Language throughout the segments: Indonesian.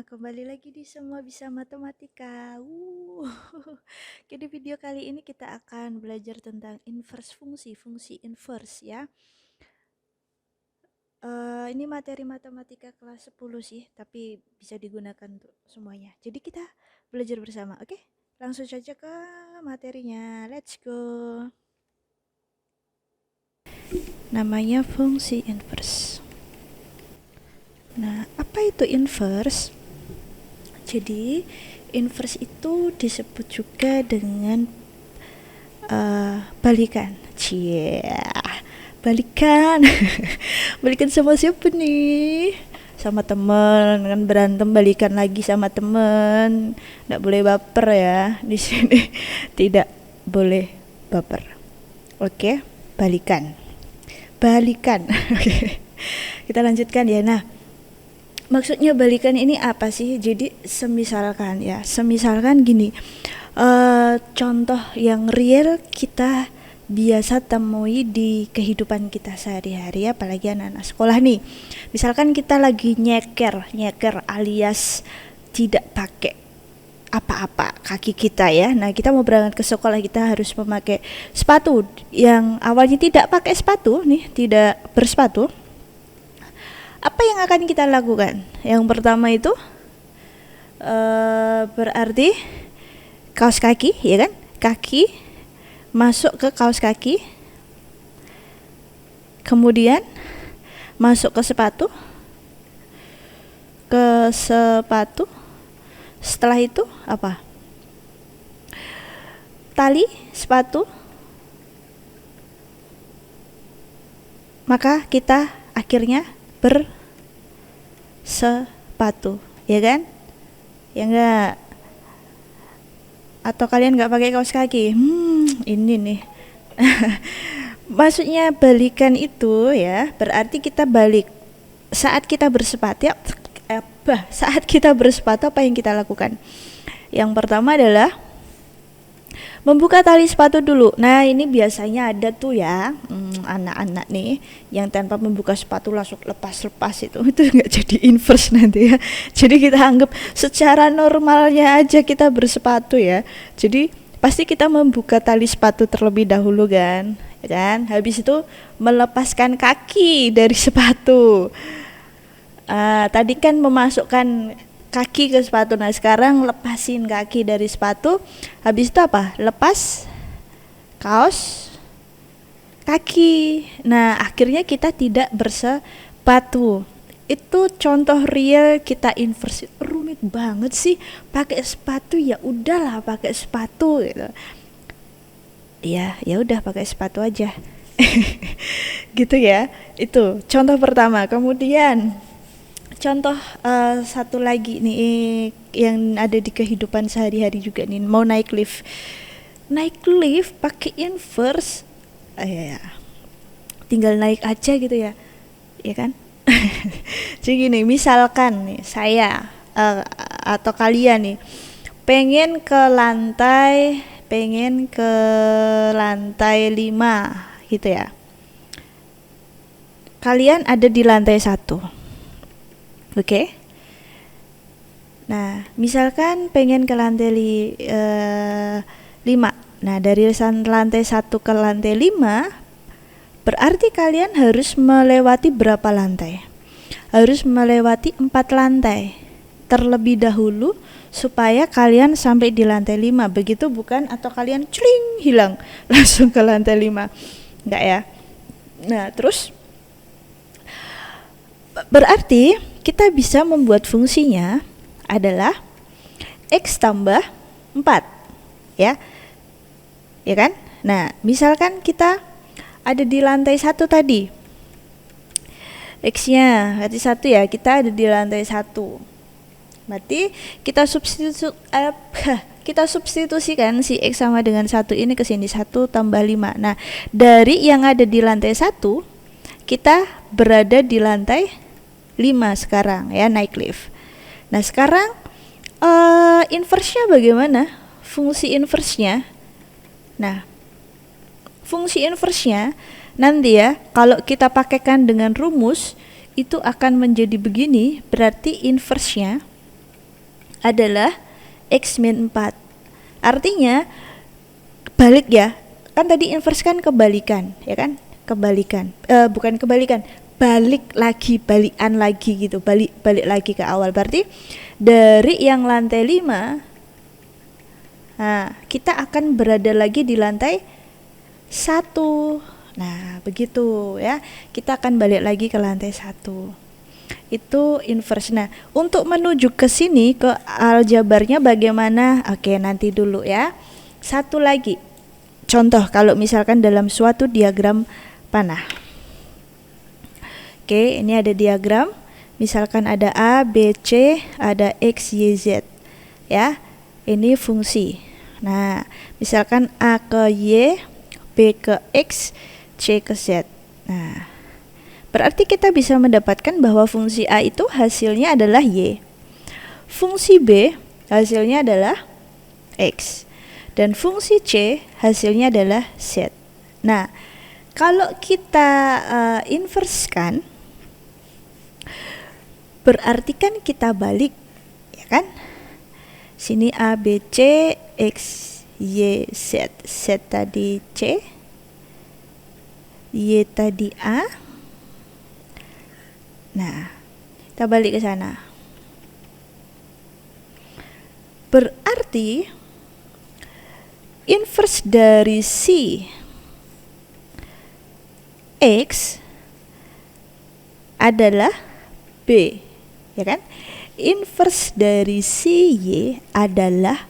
Kembali lagi di Semua Bisa Matematika. Oke, di video kali ini kita akan belajar tentang inverse fungsi, fungsi inverse ya. Ini materi matematika kelas 10 sih, tapi bisa digunakan untuk semuanya. Jadi kita belajar bersama, oke? Langsung saja ke materinya. Let's go. Namanya fungsi inverse. Nah, apa itu inverse? Jadi inverse itu disebut juga dengan balikan. Balikan. Balikan sama siapa nih? Sama temen, kan berantem balikan lagi sama temen. Nggak boleh baper ya di sini. Tidak boleh baper. Oke, balikan. Oke. Kita lanjutkan ya. Nah, maksudnya balikan ini apa sih? Jadi semisalkan gini, contoh yang real kita biasa temui di kehidupan kita sehari-hari, apalagi anak-anak sekolah nih. Misalkan kita lagi nyeker alias tidak pakai apa-apa kaki kita ya. Nah, kita mau berangkat ke sekolah, kita harus memakai sepatu yang awalnya tidak pakai sepatu nih, tidak bersepatu. Apa yang akan kita lakukan? Yang pertama itu berarti kaos kaki, ya kan? Kaki masuk ke kaos kaki, kemudian masuk ke sepatu, setelah itu apa? Tali sepatu, maka kita akhirnya bersepatu, ya kan? Ya enggak? Atau kalian nggak pakai kaos kaki? Ini nih. Maksudnya balikan itu ya, berarti kita balik. Saat kita bersepatu, apa yang kita lakukan? Yang pertama adalah membuka tali sepatu dulu. Nah, ini biasanya ada tuh ya, anak-anak nih yang tanpa membuka sepatu langsung lepas itu nggak jadi inverse nanti ya. Jadi kita anggap secara normalnya aja kita bersepatu ya. Jadi pasti kita membuka tali sepatu terlebih dahulu kan, ya kan? Habis itu melepaskan kaki dari sepatu. Tadi kan memasukkan kaki ke sepatu. Nah, sekarang lepasin kaki dari sepatu. Habis itu apa? Lepas kaos kaki. Nah, akhirnya kita tidak bersepatu. Itu contoh real kita inverse. Rumit banget sih pakai sepatu, ya udahlah pakai sepatu gitu. Ya udah pakai sepatu aja. Gitu ya. Itu contoh pertama. Kemudian contoh satu lagi nih yang ada di kehidupan sehari-hari juga nih, mau naik lift pakai inverse, tinggal naik aja gitu ya kan? Jadi gini, misalkan nih saya atau kalian nih pengen ke lantai 5 gitu ya. Kalian ada di lantai 1. Oke. Nah, misalkan pengen ke lantai 5. Nah, dari lantai 1 ke lantai 5 berarti kalian harus melewati berapa lantai? Harus melewati 4 lantai terlebih dahulu supaya kalian sampai di lantai 5. Begitu bukan? Atau kalian cling hilang langsung ke lantai 5? Enggak ya? Nah, terus berarti kita bisa membuat fungsinya adalah X tambah 4 ya kan? Nah, misalkan kita ada di lantai 1 tadi, X-nya berarti 1 ya, kita ada di lantai 1. Berarti kita substitusikan si X sama dengan 1 ini ke sini, 1 tambah 5. Nah, dari yang ada di lantai 1 kita berada di lantai 5 sekarang ya, naik lift. Nah, sekarang inverse-nya bagaimana? Fungsi inverse-nya. Nah, fungsi inverse-nya nanti ya, kalau kita pakaikan dengan rumus itu akan menjadi begini. Berarti inverse-nya adalah X min 4. Artinya balik ya. Kan tadi inverse kan kebalikan, ya kan? Kebalikan. Bukan kebalikan, balik lagi, balikan lagi gitu. Balik lagi ke awal. Berarti dari yang lantai 5, nah, kita akan berada lagi di lantai 1. Nah, begitu ya. Kita akan balik lagi ke lantai 1. Itu inverse. Nah, untuk menuju ke sini ke aljabarnya bagaimana? Oke, nanti dulu ya. Satu lagi. Contoh kalau misalkan dalam suatu diagram panah. Oke, ini ada diagram. Misalkan ada A, B, C, ada X, Y, Z. Ya. Ini fungsi. Nah, misalkan A ke Y, B ke X, C ke Z. Nah, berarti kita bisa mendapatkan bahwa fungsi A itu hasilnya adalah Y. Fungsi B hasilnya adalah X. Dan fungsi C hasilnya adalah Z. Nah, kalau kita inversekan, berarti kan kita balik, ya kan? Sini A, B, C, X, Y, Z. Z tadi C, Y tadi A. Nah, kita balik ke sana. Berarti inverse dari si X adalah B, ya kan? Inverse dari si Y adalah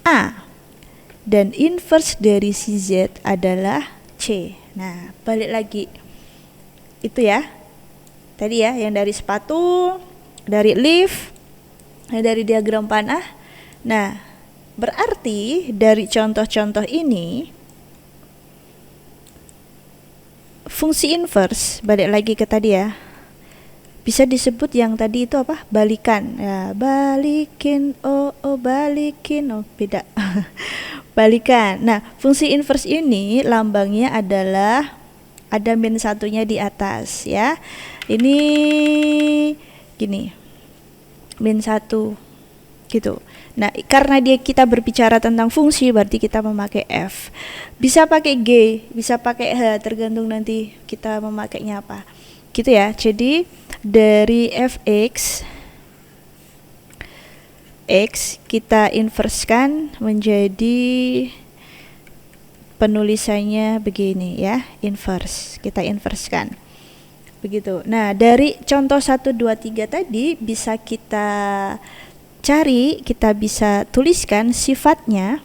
A, dan inverse dari si Z adalah C. Nah, balik lagi. Itu ya. Tadi ya, yang dari sepatu, dari lift, dari diagram panah. Nah, berarti dari contoh-contoh ini, fungsi inverse, balik lagi ke tadi ya, bisa disebut yang tadi itu apa? Balikan. Ya, balikin, oh balikin, oh beda. Balikan. Nah, fungsi inverse ini lambangnya adalah ada min satunya di atas ya. Ini gini, min 1 gitu. Nah, karena kita berbicara tentang fungsi, berarti kita memakai F. Bisa pakai G, bisa pakai H, tergantung nanti kita memakainya apa. Gitu ya. Jadi dari Fx X kita inversekan menjadi penulisannya begini ya, inverse. Kita inversekan. Begitu. Nah, dari contoh 1 2 3 tadi bisa kita cari, kita bisa tuliskan sifatnya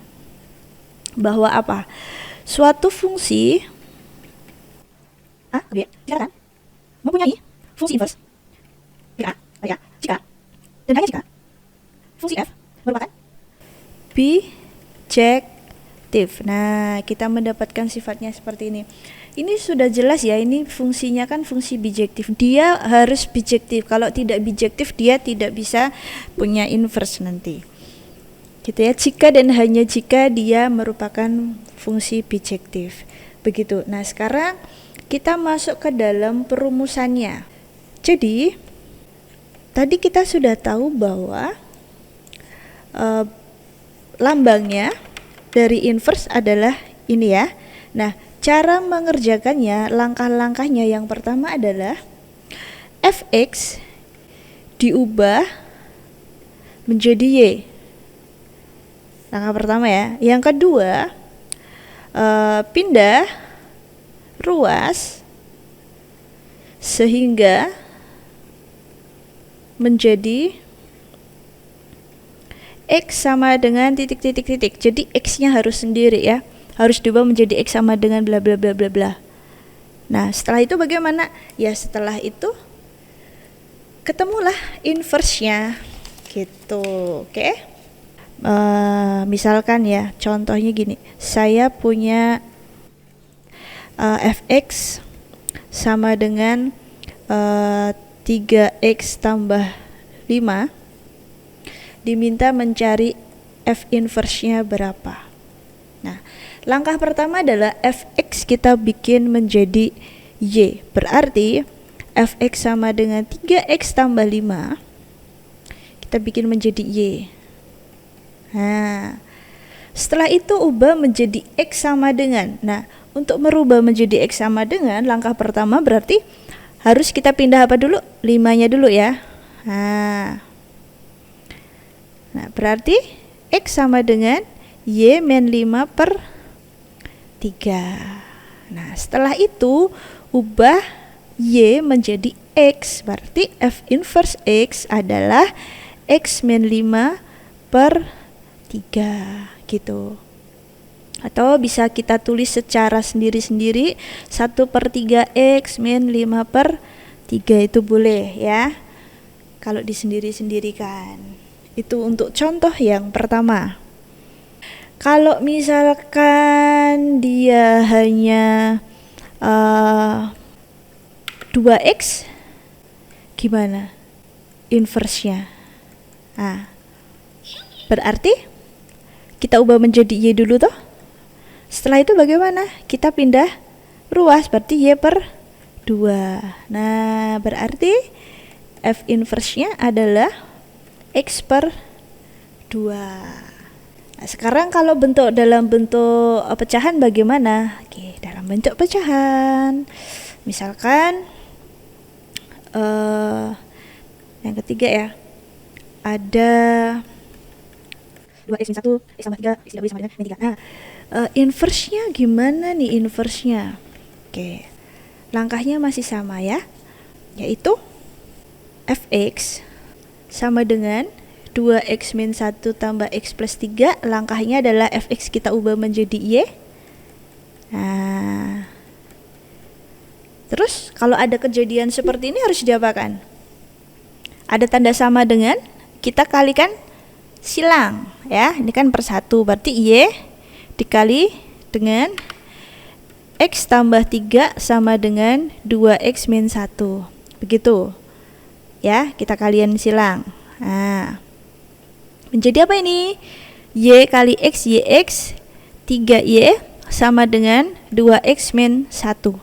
bahwa apa? Suatu fungsi silakan mempunyai fungsi inverse jika dan hanya jika fungsi f merupakan bijektif. Nah, kita mendapatkan sifatnya seperti ini. Ini sudah jelas ya, ini fungsinya kan fungsi bijektif. Dia harus bijektif. Kalau tidak bijektif, dia tidak bisa punya inverse nanti. Gitu ya, jika dan hanya jika dia merupakan fungsi bijektif. Begitu. Nah, sekarang kita masuk ke dalam perumusannya. Jadi, tadi kita sudah tahu bahwa lambangnya dari inverse adalah ini ya. Nah, cara mengerjakannya, langkah-langkahnya yang pertama adalah Fx diubah menjadi Y. Langkah pertama ya. Yang kedua, pindah ruas sehingga menjadi X sama dengan titik-titik-titik. Jadi X-nya harus sendiri ya. Harus diubah menjadi X sama dengan bla bla bla bla bla. Nah, setelah itu bagaimana? Ya, setelah itu ketemulah inverse-nya gitu. Oke. Misalkan ya, contohnya gini. Saya punya Fx sama dengan 3x tambah 5. Diminta mencari F inverse-nya berapa. Nah, langkah pertama adalah Fx kita bikin menjadi Y. Berarti Fx sama dengan 3x tambah 5. kita bikin menjadi Y. Nah, setelah itu ubah menjadi X sama dengan. Nah, untuk merubah menjadi X sama dengan, langkah pertama berarti harus kita pindah apa dulu? 5-nya dulu ya. Nah, berarti X sama dengan Y min 5 per 3. Nah, setelah itu ubah Y menjadi X. Berarti F inverse X adalah X min 5 per 3 gitu. Atau bisa kita tulis secara sendiri-sendiri 1/3 X min 5 per 3 itu boleh ya, kalau disendiri-sendirikan. Itu untuk contoh yang pertama. Kalau misalkan dia hanya 2X, gimana inverse-nya? Nah, berarti kita ubah menjadi Y dulu toh. Setelah itu bagaimana? Kita pindah ruas, berarti Y per 2. Nah, berarti F inverse-nya adalah X per 2. Nah, sekarang kalau dalam bentuk pecahan bagaimana? Oke, dalam bentuk pecahan. Misalkan yang ketiga ya. Ada 2X min 1, X tambah 3, X sama dengan min 3. Nah, inverse-nya gimana nih inverse-nya? Oke, langkahnya masih sama ya, yaitu Fx sama dengan 2X min 1 tambah X plus 3. Langkahnya adalah Fx kita ubah menjadi Y. Nah, terus kalau ada kejadian seperti ini harus diapakan? Ada tanda sama dengan, kita kalikan silang ya, ini kan per 1, berarti Y dikali dengan X tambah 3 sama dengan 2X min 1, begitu ya, kita kalian silang. Nah, menjadi apa ini? Y kali X, YX 3Y sama dengan 2X min 1.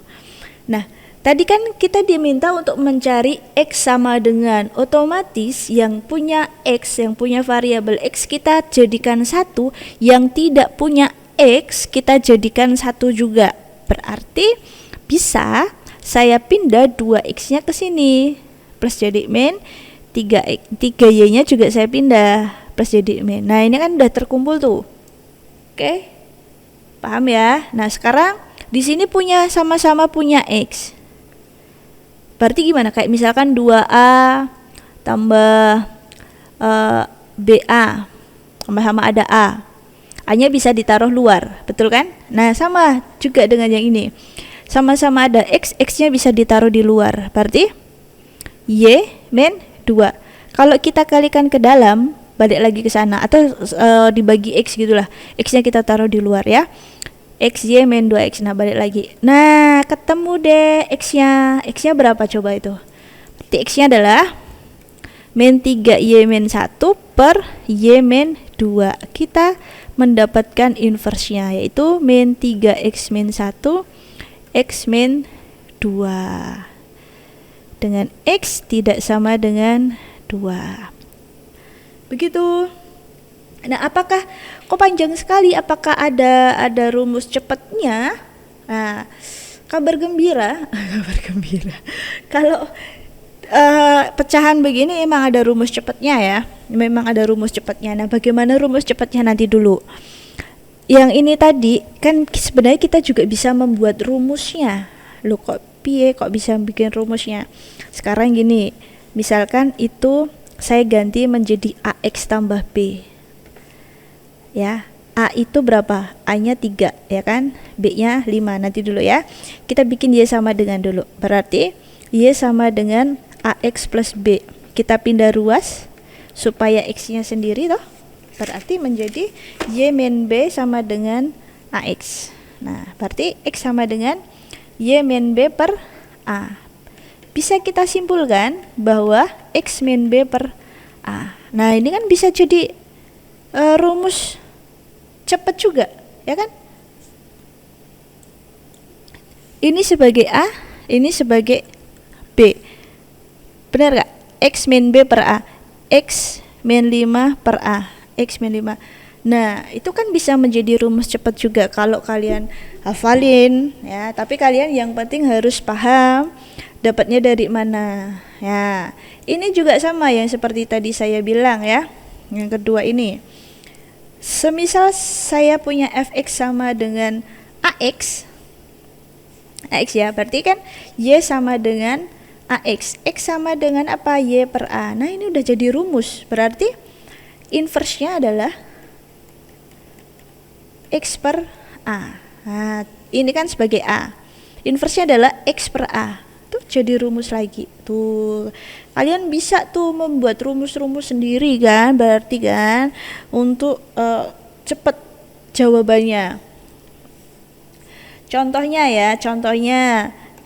Nah, tadi kan kita diminta untuk mencari X sama dengan, otomatis yang punya X, yang punya variabel X kita jadikan 1, yang tidak punya X kita jadikan 1 juga. Berarti bisa saya pindah 2X-nya ke sini, plus jadi min 3Y-nya juga saya pindah, plus jadi min. Nah, ini kan udah terkumpul tuh. Oke, paham ya? Nah, sekarang di sini sama-sama punya X. Berarti gimana? Kayak misalkan 2A tambah BA, sama-sama ada A. A-nya bisa ditaruh luar, betul kan? Nah, sama juga dengan yang ini. Sama-sama ada X, X-nya bisa ditaruh di luar. Berarti Y min 2. Kalau kita kalikan ke dalam, balik lagi ke sana, atau dibagi X gitulah. X-nya kita taruh di luar ya. XY min 2X. Nah, balik lagi. Nah, ketemu deh X-nya. X-nya berapa coba itu? Berarti X-nya adalah min 3Y min 1 per Y min 2. Kita mendapatkan inverse-nya, yaitu min 3X min 1 X min 2 dengan X tidak sama dengan 2. Begitu. Nah, apakah kok panjang sekali? Apakah ada rumus cepatnya? Nah, kabar gembira, kabar gembira. Kalau pecahan begini emang ada rumus cepatnya ya. Memang ada rumus cepatnya. Nah, bagaimana rumus cepatnya nanti dulu? Yang ini tadi kan sebenarnya kita juga bisa membuat rumusnya. Loh, kok piye kok bisa bikin rumusnya? Sekarang gini, misalkan itu saya ganti menjadi AX tambah B. Ya, A itu berapa? A-nya 3 ya kan? B-nya 5. Nanti dulu ya. Kita bikin Y sama dengan dulu. Berarti Y sama dengan AX plus B. Kita pindah ruas supaya X-nya sendiri toh. Berarti menjadi Y min B sama dengan AX. Nah, berarti X sama dengan Y min B per A. Bisa kita simpulkan bahwa X min B per A. Nah, ini kan bisa jadi rumus cepat juga, ya kan? Ini sebagai A, ini sebagai B. Benar gak? X min B per A. X min 5 per A, X min 5. Nah, itu kan bisa menjadi rumus cepat juga kalau kalian hafalin ya, tapi kalian yang penting harus paham dapatnya dari mana. Ya, ini juga sama yang seperti tadi saya bilang ya. Yang kedua ini. Semisal saya punya fx sama dengan ax ya, berarti kan y sama dengan ax. X sama dengan apa? Y per A. Nah, ini udah jadi rumus. Berarti inverse-nya adalah X per A. Nah, ini kan sebagai A. Inverse-nya adalah X per A. Tuh jadi rumus lagi. Tuh. Kalian bisa tuh membuat rumus-rumus sendiri kan? Berarti kan untuk cepet jawabannya. Contohnya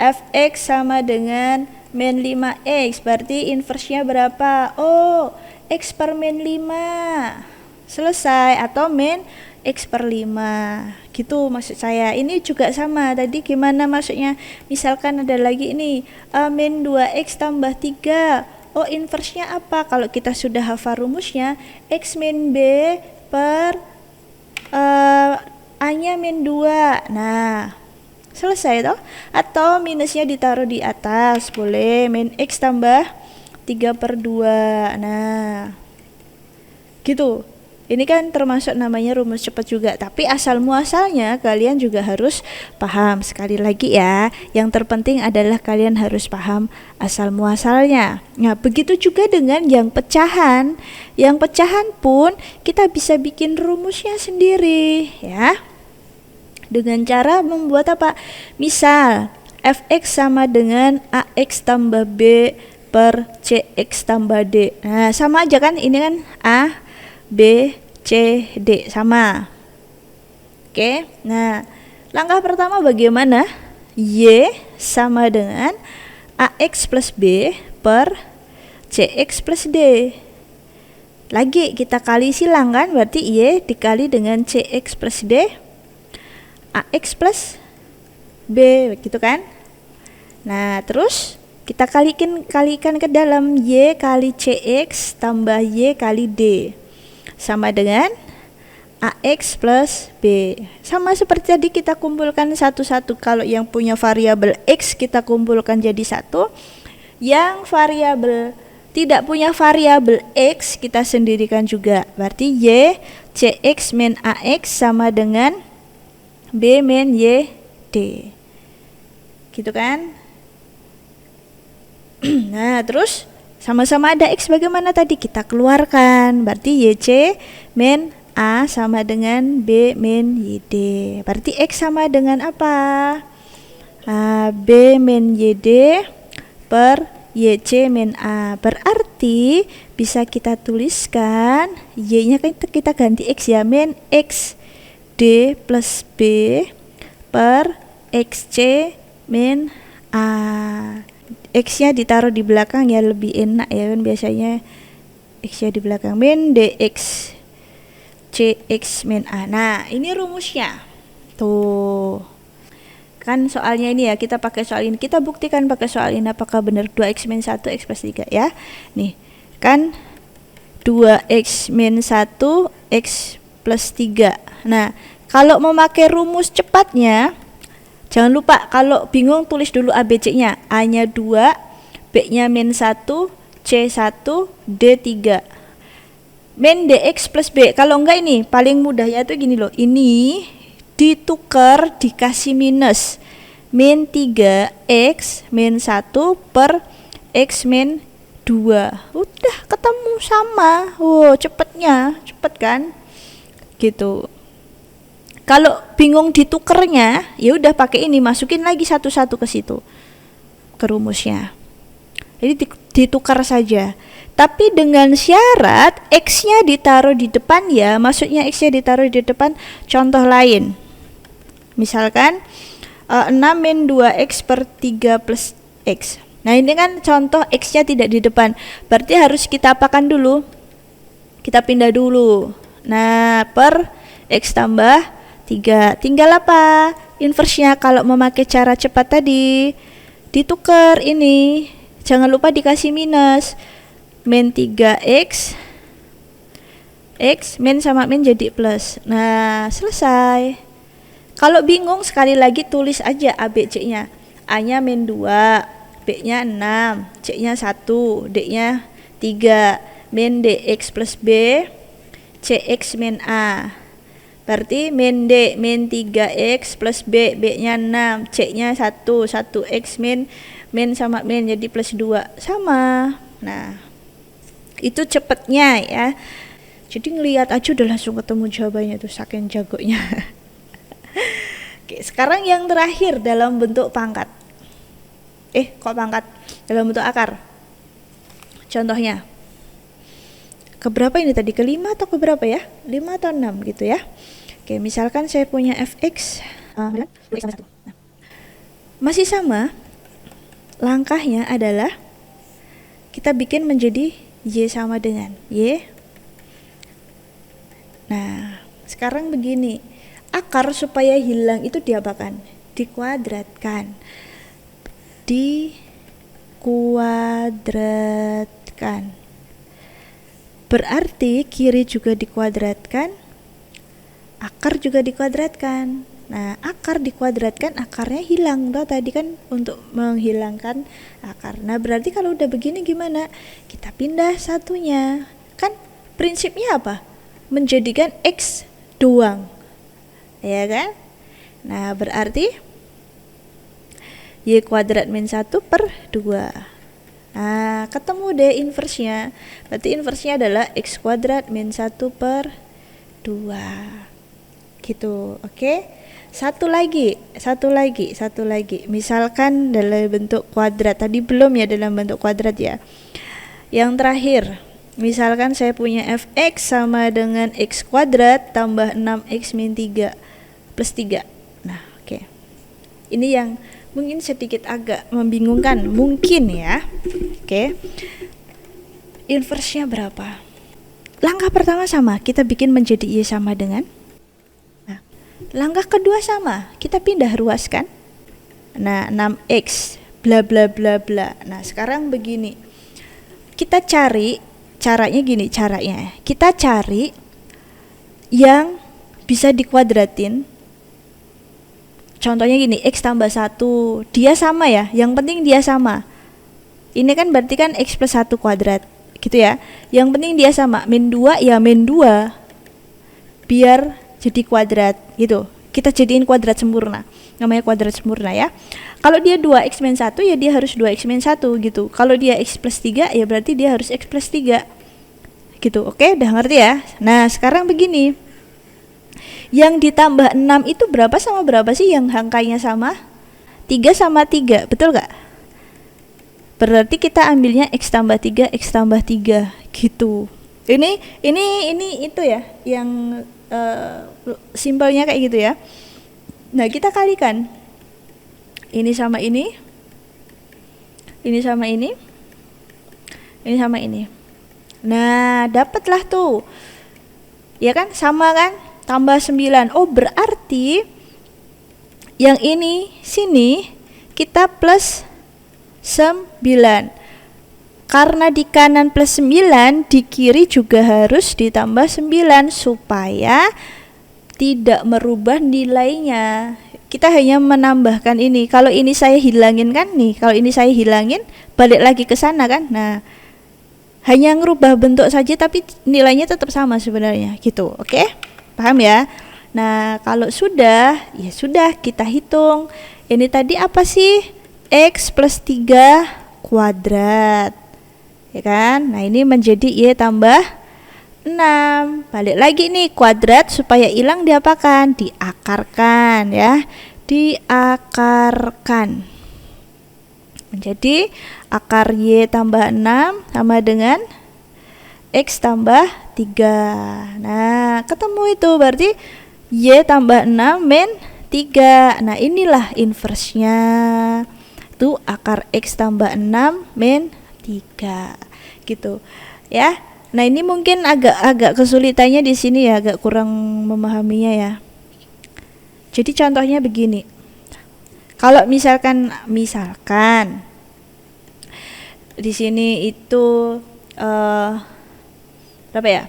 fx sama dengan min 5x. Berarti inverse-nya berapa? Oh, X per min 5. Selesai. Atau min X per 5 gitu maksud saya. Ini juga sama tadi, gimana maksudnya? Misalkan ada lagi ini min 2x tambah 3. Oh, inverse-nya apa? Kalau kita sudah hafal rumusnya, X min B per A-nya min 2. Nah, selesai toh? Atau minusnya ditaruh di atas, boleh, min X tambah 3 per 2. Nah, gitu. Ini kan termasuk namanya rumus cepat juga, tapi asal muasalnya kalian juga harus paham. Sekali lagi ya, yang terpenting adalah kalian harus paham asal muasalnya. Nah, begitu juga dengan yang pecahan. Yang pecahan pun kita bisa bikin rumusnya sendiri ya. Dengan cara membuat apa? Misal, fx sama dengan ax tambah b per cx tambah d. Nah, sama aja kan, ini kan A, B, C, D, sama. Oke, nah langkah pertama bagaimana? Y sama dengan AX plus B per CX plus D. Lagi kita kali silang kan, berarti Y dikali dengan CX plus D, AX plus B, begitu kan? Nah, terus kita kalikan ke dalam, Y kali CX tambah Y kali D sama dengan AX plus B. Sama seperti tadi kita kumpulkan satu-satu. Kalau yang punya variabel X kita kumpulkan jadi satu. Yang variabel tidak punya variabel X kita sendirikan juga. Berarti Y CX min AX sama dengan B min Y D. Gitu kan? Nah, terus sama-sama ada X, bagaimana tadi? Kita keluarkan. Berarti YC min A sama dengan B min YD. Berarti X sama dengan apa? B min YD per YC min A. Berarti bisa kita tuliskan Y-nya kan kita ganti X ya, min X D plus B per XC min A. X-nya ditaruh di belakang ya, lebih enak ya kan, biasanya X-nya di belakang, min DX CX min A. Nah, ini rumusnya. Tuh. Kan soalnya ini ya, kita pakai soal ini. Kita buktikan pakai soal ini apakah benar 2x min 1 x plus 3 ya. Nih, kan 2x min 1 x plus 3. Nah, kalau memakai rumus cepatnya, jangan lupa kalau bingung tulis dulu ABC-nya. A-nya 2, B-nya min 1, C1, D3. Min DX plus B. Kalau enggak ini paling mudahnya tuh gini loh. Ini ditukar dikasih minus. Min 3X min 1 per X min 2. Udah ketemu sama. Wow, cepetnya. Cepet kan? Gitu. Kalau bingung ditukernya, ya udah pakai ini, masukin lagi satu-satu ke situ, ke rumusnya. Jadi ditukar saja. Tapi dengan syarat X-nya ditaruh di depan ya, maksudnya X-nya ditaruh di depan contoh lain. Misalkan 6 min 2X per 3 plus X. Nah, ini kan contoh X-nya tidak di depan. Berarti harus kita apakan dulu? Kita pindah dulu. Nah, per X tambah 3. Tinggal apa? Inverse-nya kalau memakai cara cepat tadi. Ditukar ini. Jangan lupa dikasih minus. Min 3X X min sama min jadi plus. Nah, selesai. Kalau bingung sekali lagi tulis aja ABC-nya. A-nya min 2, B-nya 6, C-nya 1, D-nya 3. Min DX plus B, CX min A. Berarti min D min 3X plus B, B-nya 6, C-nya 1, 1X min sama min jadi plus 2. Sama. Nah, itu cepetnya ya. Jadi ngelihat aja udah langsung ketemu jawabannya tuh, saking jagonya. Oke, sekarang yang terakhir dalam bentuk pangkat. Kok pangkat? Dalam bentuk akar. Contohnya. Keberapa ini tadi? Kelima atau keberapa ya? 5 atau 6 gitu ya. Oke, misalkan saya punya fx masih sama. Langkahnya adalah kita bikin menjadi y sama dengan y. Nah, sekarang begini, akar supaya hilang itu diapakan? Dikuadratkan. Dikuadratkan. Berarti kiri juga dikuadratkan, akar juga dikuadratkan. Nah, akar dikuadratkan, akarnya hilang. Tadi kan untuk menghilangkan akar. Nah, berarti kalau udah begini gimana? Kita pindah satunya. Kan prinsipnya apa? Menjadikan X doang, ya kan? Nah, berarti Y kuadrat min 1 per 2. Nah, ketemu deh inversnya. Berarti inversnya adalah X kuadrat min 1 per 2 gitu. Oke? Satu lagi. Misalkan dalam bentuk kuadrat. Tadi belum ya dalam bentuk kuadrat ya. Yang terakhir, misalkan saya punya fx sama dengan x kuadrat tambah 6x min 3 plus 3. Nah, oke. Ini yang mungkin sedikit agak membingungkan, mungkin ya. Oke. Inversnya berapa? Langkah pertama sama, kita bikin menjadi y sama dengan. Nah, langkah kedua sama, kita pindah ruas kan. Nah, 6x bla bla bla bla. Nah, sekarang begini. Kita cari caranya gini, kita cari yang bisa dikuadratin. Contohnya gini, x tambah 1, dia sama ya, yang penting dia sama. Ini kan berarti kan x plus 1 kuadrat gitu ya. Yang penting dia sama, min 2 ya min 2 biar jadi kuadrat gitu. Kita jadiin kuadrat sempurna, namanya kuadrat sempurna ya. Kalau dia 2x min 1 ya dia harus 2x min 1 gitu. Kalau dia x plus 3 ya berarti dia harus x plus 3 gitu. Oke, udah ngerti ya. Nah, sekarang begini, yang ditambah 6 itu berapa sama berapa sih yang angkanya sama? 3 sama 3, betul gak? Berarti kita ambilnya x tambah 3, x tambah 3 gitu. Ini itu ya, yang simpelnya kayak gitu ya. Nah, kita kalikan ini sama ini sama ini sama ini. Nah, dapatlah tuh ya kan, sama kan, tambah 9. Oh, berarti yang ini sini kita plus 9. Karena di kanan plus 9, di kiri juga harus ditambah 9 supaya tidak merubah nilainya. Kita hanya menambahkan ini. Kalau ini saya hilangin kan nih, kalau ini saya hilangin, balik lagi ke sana kan. Nah, hanya ngerubah bentuk saja tapi nilainya tetap sama sebenarnya gitu. Oke? Paham ya? Nah, kalau sudah, ya sudah, kita hitung. Ini tadi apa sih? X plus 3 kuadrat. Ya kan? Nah, ini menjadi y tambah 6. Balik lagi nih, kuadrat supaya hilang diapakan? Diakarkan ya. Diakarkan. Menjadi akar y tambah 6 sama dengan x tambah 3. Nah, ketemu itu berarti y tambah 6 min 3. Nah, inilah inversnya. Itu akar x tambah 6 min 3 gitu ya. Nah, ini mungkin agak kesulitannya di sini ya, agak kurang memahaminya ya. Jadi contohnya begini. Kalau misalkan di sini itu berapa ya?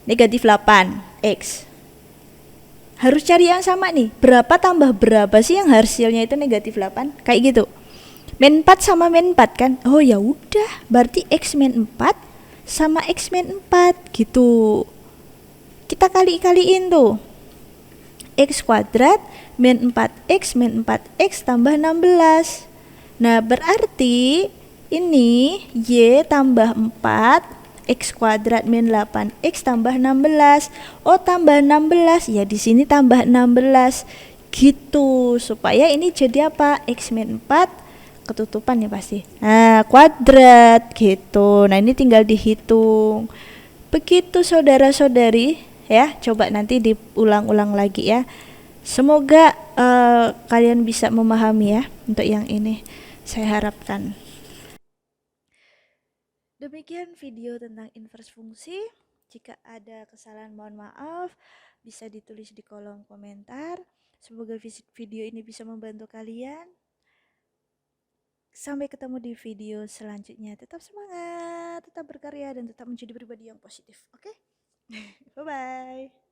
negatif 8 X. Harus cari yang sama nih, berapa tambah berapa sih yang hasilnya itu negatif 8, kayak gitu. Min 4 sama min 4 kan, oh ya udah, berarti X min 4 sama X min 4 gitu. Kita kali-kaliin tuh, X kuadrat min 4X min 4X tambah 16. Nah berarti ini Y tambah 4 X kuadrat min 8X tambah 16. Oh tambah 16, ya di sini tambah 16 gitu, supaya ini jadi apa, X min 4 ketutupan ya pasti, nah kuadrat gitu. Nah ini tinggal dihitung begitu saudara-saudari ya. Coba nanti diulang-ulang lagi ya, semoga kalian bisa memahami ya untuk yang ini, saya harapkan. Demikian video tentang inverse fungsi. Jika ada kesalahan mohon maaf, bisa ditulis di kolom komentar. Semoga video ini bisa membantu kalian. Sampai ketemu di video selanjutnya. Tetap semangat, tetap berkarya, dan tetap menjadi pribadi yang positif. Oke? Bye-bye.